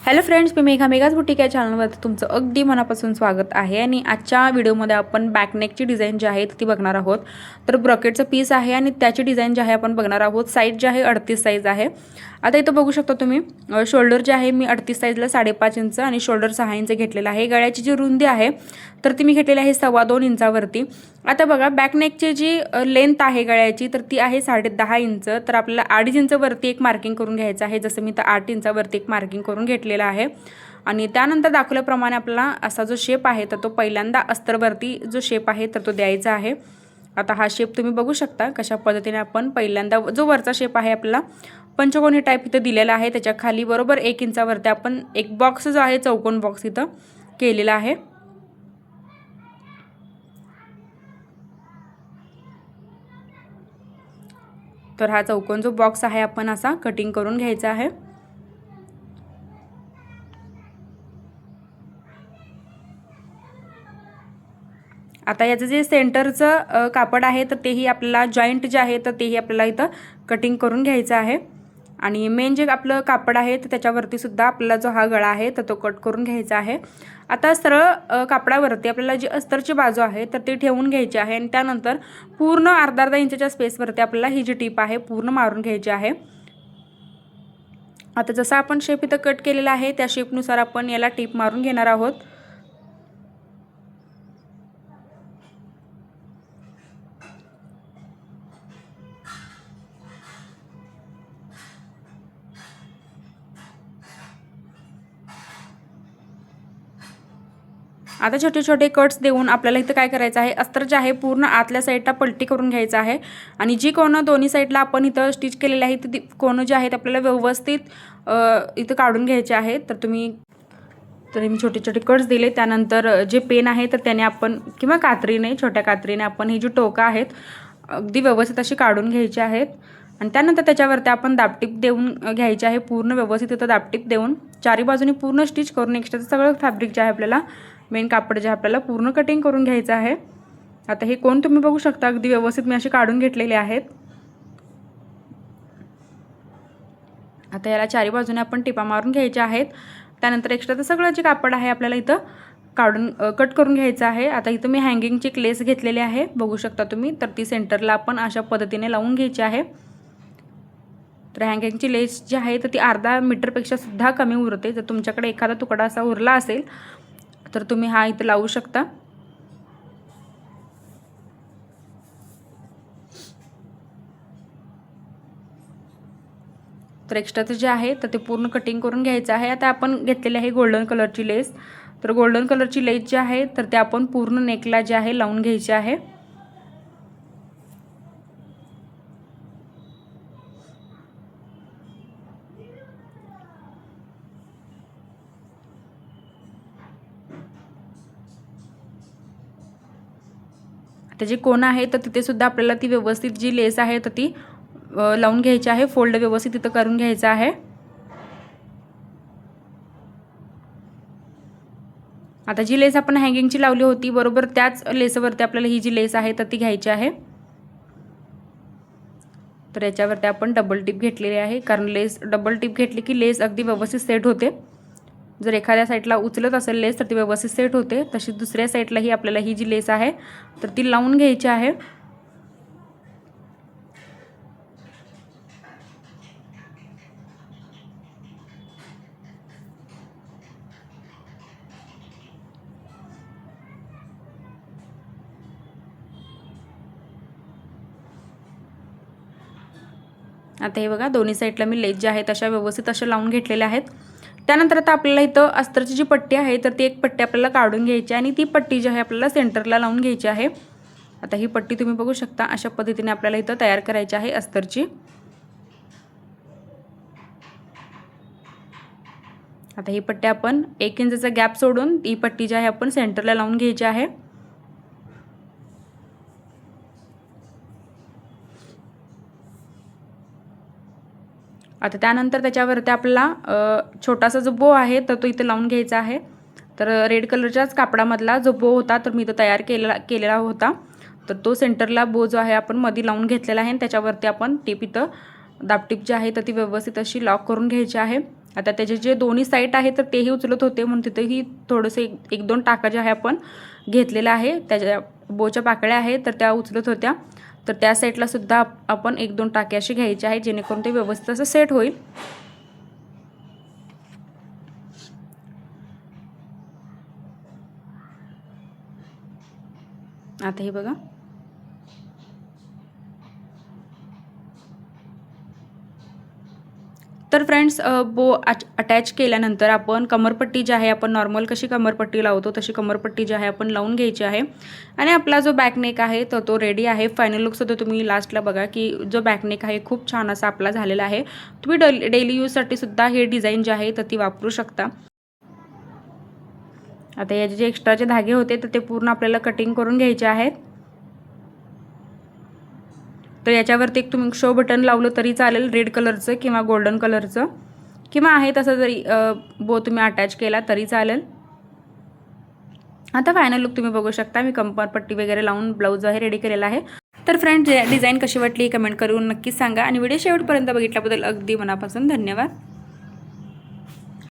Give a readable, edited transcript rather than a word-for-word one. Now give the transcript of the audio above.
Hello friends, मी मेघाच boutique या चॅनलवर तुमचं अगदी मनापासून स्वागत आहे। आणि आजच्या व्हिडिओमध्ये आपण बॅकनेकची डिझाइन जी आहे ती बघणार आहोत। तर ब्रॉकेटचं पीस आहे आणि त्याची डिझाइन जी आहे आपण बघणार आहोत। साइज जी आहे 38 साइज आहे। आता इथं बघू शकता तुम्ही शोल्डर जे आहे मी 38 साइजला 5.5 इंच आणि शोल्डर 6 इंच घेतलेला आहे। गळ्याची जी रुंदी आहे तर ती मी घेतलेली आहे 2.25 इंचावरती। आता बघा बॅकनेकची जी लेंथ आहे गळ्याची तर ती आहे 10.5 इंच। तर आपल्याला 2.5 इंचावरती एक मार्किंग करून घ्यायचं आहे, जसं मी तर 8 इंचावरती एक मार्किंग करून घेतलेला आहे। आणि त्यानंतर दाखवल्याप्रमाणे आपला असा जो शेप आहे तर तो पहिल्यांदा अस्तरवरती जो शेप आहे तर तो द्यायचा आहे। आता हा शेप तुम्ही बघू शकता कशा पद्धतीने आपण पहिल्यांदा जो वरचा शेप आहे आपला पंचकोनी टाइप इथं दिलेला आहे, त्याच्या खाली बरोबर 1 इंचावरती आपण एक बॉक्स जो आहे चौकोन बॉक्स इथं केलेला आहे। तर हा चौकोन जो बॉक्स आहे आपण असा कटिंग करून घ्यायचा आहे। आता याचं जे सेंटरचं कापड आहे तर तेही आपल्याला जॉइंट जे आहे तर तेही आपल्याला इथं कटिंग करून घ्यायचं आहे। आणि मेन जे आपलं कापड आहे तर त्याच्यावरती सुद्धा आपल्याला जो हा गळा आहे तर तो कट करून घ्यायचा आहे। आता सरळ कापडावरती आपल्याला जी अस्तरची बाजू आहे तर ती ठेवून घ्यायची आहे आणि त्यानंतर पूर्ण अर्धा इंचच्या स्पेसवरती आपल्याला ही जी टीप आहे पूर्ण मारून घ्यायची आहे। आता जसा आपण शेप इथं कट केलेला आहे त्या शेपनुसार आपण याला टीप मारून घेणार आहोत। आता छोटे छोटे कट्स देऊन आपल्याला इथं काय करायचं आहे, अस्तर जे आहे पूर्ण आतल्या साईडला पलटी करून घ्यायचं आहे। आणि जी कोणं दोन्ही साईडला आपण इथं स्टिच केलेली आहे ती कोणं जे आहेत आपल्याला व्यवस्थित इथं काढून घ्यायचे आहेत। तर मी छोटे छोटे कट्स दिले। त्यानंतर जे पेन आहे तर त्याने आपण किंवा कात्रीने छोट्या कात्रीने आपण ही जी टोकं आहेत अगदी व्यवस्थित अशी काढून घ्यायची आहेत। आणि त्यानंतर त्याच्यावरती आपण दाबटीप देऊन घ्यायचे आहे, पूर्ण व्यवस्थित इथं दाबटीप देऊन चारी बाजूनी पूर्ण स्टिच करून एक्स्ट्राचं सगळं फॅब्रिक जे आहे आपल्याला मेन कापड जे आपल्याला पूर्ण कटिंग करून घ्यायचं आहे। आता हे कोण तुम्ही बघू शकता अगदी व्यवस्थित मी असे काढून घेतलेले आहेत। आता याला चारी बाजूने आपण टिपा मारून घ्यायच्या आहेत। त्यानंतर एक्स्ट्राचं सगळं जे कापड आहे आपल्याला इथं काढून कट करून घ्यायचं आहे। आता इथं मी हँगिंगची एक लेस घेतलेली आहे, बघू शकता तुम्ही। तर ती सेंटरला आपण अशा पद्धतीने लावून घ्यायची आहे। तर हँगिंगची लेस जी आहे तर ती अर्धा मीटरपेक्षा सुद्धा कमी उरते। जर तुमच्याकडे एखादा तुकडा असा उरला असेल तर तुम्ही हा इथं लावू शकता। तर एक्स्ट्राचं जे आहे तर ते पूर्ण कटिंग करून घ्यायचं आहे। आता आपण घेतलेली आहे गोल्डन कलरची लेस। तर गोल्डन कलरची लेस जी आहे तर ते आपण पूर्ण नेकला जे आहे लावून घ्यायची आहे। त्याची कोण आहे तर तिथे सुद्धा आपल्याला ती व्यवस्थित जी लेस आहे तर ती लावून घ्यायची आहे, फोल्ड व्यवस्थित इथं करून घ्यायचं आहे। आता जी लेस आपण हँगिंगची लावली होती बरोबर त्याच लेसवरती आपल्याला ही जी लेस आहे तर ती घ्यायची आहे। तर याच्यावरती आपण डबल टिप घेतलेली आहे, कारण लेस डबल टिप घेतली की लेस अगदी व्यवस्थित सेट होते। जर एखाद्या साईडला उचलत असेल लेस तर ती व्यवस्थित सेट होते, तशी दुसऱ्या साईडलाही आपल्याला ही जी लेस आहे तर ती लावून घ्यायची आहे। आता हे बघा दोन्ही साईडला मी लेस ज्या आहेत अशा व्यवस्थित अशा लावून घेतलेल्या आहेत। त्यानंतर आता आपल्याला इथं अस्तरची जी पट्टी आहे तर ती एक पट्टी आपल्याला काढून घ्यायची आणि ती पट्टी जी आहे आपल्याला सेंटरला लावून घ्यायची आहे। आता ही पट्टी तुम्ही बघू शकता अशा पद्धतीने आपल्याला इथं तयार करायची आहे अस्तरची। आता ही पट्टी आपण 1 इंचचा गॅप सोडून ही पट्टी जी आहे आपण सेंटरला लावून घ्यायची आहे। आता त्यानंतर त्याच्यावरती आपला छोटासा जो बो आहे तर तो इथे लावून घ्यायचा आहे। तर रेड कलरच्याच कापडामधला जो बो होता तर मी तो तयार केलेला होता। तर तो सेंटरला बो जो आहे आपण मध्ये लावून घेतलेला आहे आणि त्याच्यावरती आपण टिप इथं दाबटीप जी आहे तर ती व्यवस्थित अशी लॉक करून घ्यायची आहे। आता त्याचे जे दोन्ही साईड आहे तर तेही उचलत होते, म्हणून तिथेही थोडंसं एक दोन टाका जे आहे आपण घेतलेला आहे, त्याच्या बोच्या पाकळ्या आहेत तर त्या उचलत होत्या. तर त्या साईडला सुद्धा आपण 1-2 टाके असे घ्यायचे आहे, जेणेकरून ते व्यवस्थित असं सेट होईल. आता हे बघा, तर फ्रेंड्स बो अटॅच केल्यानंतर आपण कमरपट्टी जी आहे, आपण नॉर्मल कशी कमरपट्टी लावतो तशी कमरपट्टी जी आहे आपण लावून घ्यायची आहे. आणि आपला जो बॅकनेक आहे तर तो रेडी आहे. फायनल लुकसुद्धा तुम्ही लास्टला बघा की जो बॅकनेक आहे खूप छान असा आपला झालेला आहे. तुम्ही डेली यूजसाठी सुद्धा हे डिझाईन जे आहे तर ती वापरू शकता. आता याचे जे एक्स्ट्राचे धागे होते तर ते पूर्ण आपल्याला कटिंग करून घ्यायचे आहेत. तर याच्यावरती एक तुम्ही शो बटन लावलं तरी चालेल, रेड कलरचं किंवा गोल्डन कलरचं, किंवा आहे तसं जरी बो तुम्ही अटॅच केला तरी चालेल. आता फायनल लुक तुम्ही बघू शकता. मी कमरपट्टी वगैरे लावून ब्लाऊज आहे रेडी केलेला आहे. तर फ्रेंड्स डिझाईन कशी वाटली कमेंट करून नक्कीच सांगा आणि व्हिडिओ शेवटपर्यंत बघितल्याबद्दल अगदी मनापासून धन्यवाद.